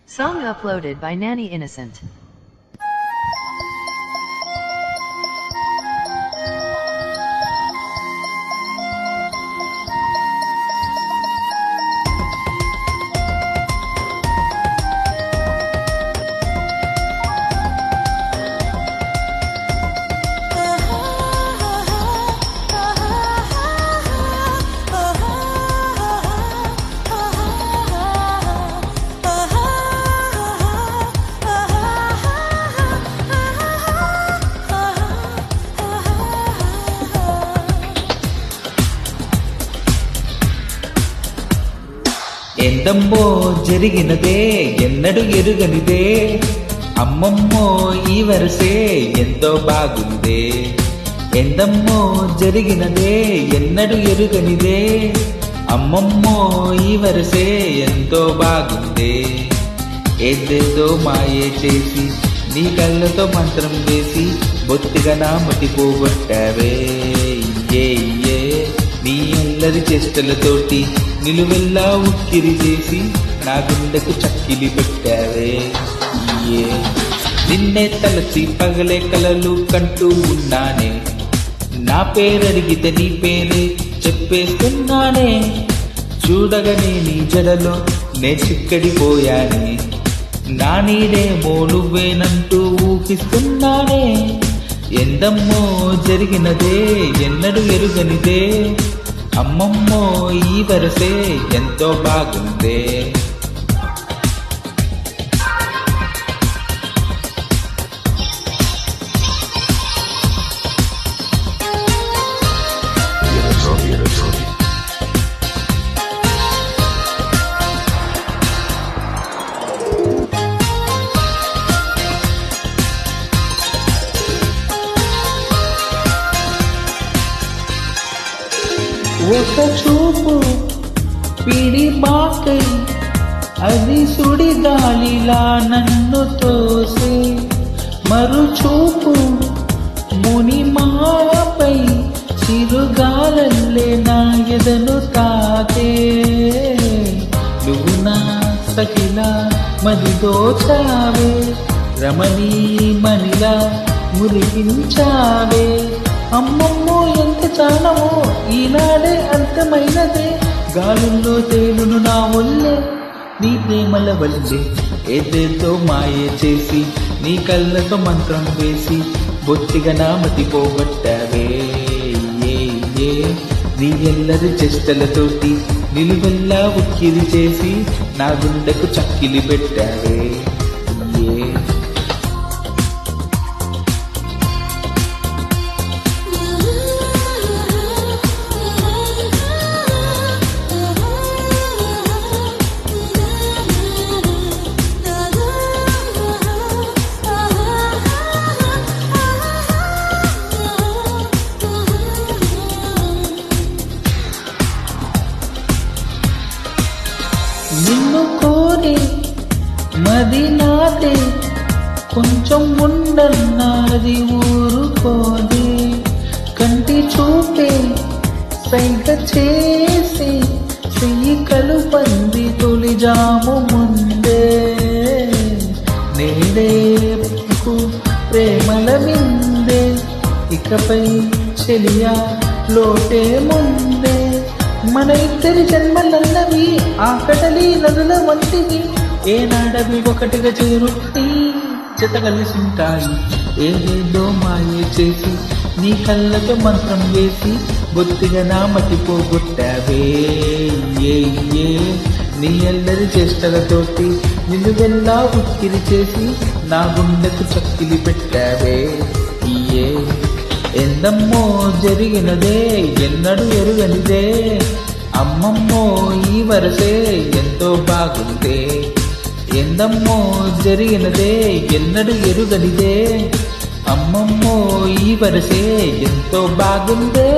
Song uploaded by Nanny Innocent. ఎందమ్మో జరిగినదే ఎన్నడు ఎరుగనిదే, అమ్మమ్మో ఈ వరసే ఎంతో బాగుందే. ఎందమ్మో జరిగినదే ఎన్నడు ఎరుగనిదే, అమ్మమ్మో ఈ వరసే ఎంతో బాగుందే. ఏదేదో మాయే చేసి నీ కళ్ళతో మంత్రం వేసి బొత్తిగా నా మతి పోగొట్టావే. ఏ నీ అల్లరి చేష్టలతోటి నిలువెల్లా ఉక్కిరి చేసి నా గుండెకు చక్కిలి పెట్టావే. నిన్నే తలచి పగలే కలలు కంటూ ఉన్నానే, నా పేరడిగితే నీ పేరే చెప్పేస్తున్నానే. చూడగానే నీ జడలో నే చిక్కడిపోయానే, నా నీడేమో నువ్వేనంటూ ఊహిస్తున్నానే. ఎందమ్మో జరిగినదే ఎన్నడు ఎరుగనిదే, అమ్మమ్మో ఈ వరసే ఎంతో బాగుందే. ఒక చూపు పిడి బాకై అది సుడిగాలిలా నన్ను తోసే, మరు చూపు మునిమాపై చిరుగాలల్లే నా ఎదను తాకే. నువ్వు నా సఖిలా మది దోచావే, రమణీ మణిలా మురిపించావే. అమ్మమ్మో ఎంత చాలమో ఈనాడే అంతమైనదే, గాలుల్లో తేలును నా ఒళ్ళే నీ ప్రేమల వల్లే. ఏదేదో మాయే చేసి నీ కళ్ళతో మంత్రం వేసి బొత్తిగా నా మతి పోగొట్టావే. నీ ఎల్లరి చేష్టలతోటి నిలువెల్లా ఉక్కిరి చేసి నా గుండెకు చక్కిలి పెట్టావే. నిన్ను కోరి మది నాదే, కొంచెం ఉండన్నది ఊరుకోదే. కంటి చూపే సైగ చేసి చెయ్యి కలుపంది తొలి జాము ముందే. నేడే ప్రేమల మిందే, ఇకపై చెలియా లోటే ముందే. మన ఇద్దరి జన్మలన్నవి ఆకటలి నదుల వంటివి, ఏనాడవి ఒకటిగా చేరుట్టి జత కలిసింటాయి. ఏదేదో మాయే చేసి నీ కళ్ళతో మంత్రం వేసి బొత్తిగా నా మతి పోగొట్టావే. నీ అల్లరి చేష్టలతోటి నిలువెల్లా ఉక్కిరి చేసి నా గుండెకు చక్కిలి పెట్టావే. ఎందమ్మో జరిగినదే ఎన్నడు ఎరుగనిదే, అమ్మమ్మో ఈ వరసే ఎంతో బాగుందే. ఎందమ్మో జరిగినదే ఎన్నడు ఎరుగనిదే, అమ్మమ్మో ఈ వరసే ఎంతో బాగుందే.